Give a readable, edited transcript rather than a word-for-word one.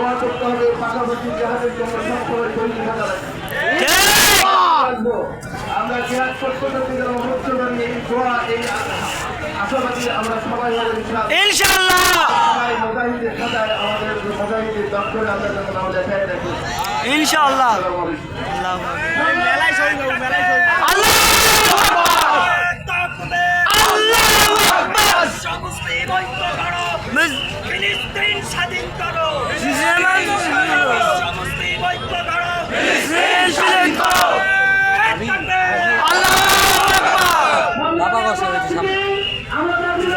দোয়া করতে হবে, পাশাপাশি জিহাদের জন্য সবসময় তৈরি থাকা লাগে। আমরা জিহাদ করতে করতে যেন মুক্ত করি, এই দোয়া, এই আশাবাদী আমরা সবাই ইনশাআল্লাহ। সবাই মুজাহিদের খাতায় আমাদের মুজাহিদের দপ্তরে আমরা যেন নাম লেখায় রাখি ইনশাআল্লাহ। ফিলিস্তিন স্বাধীন করো, বাবা বসে রয়েছে সামনে। আপনাদেরকে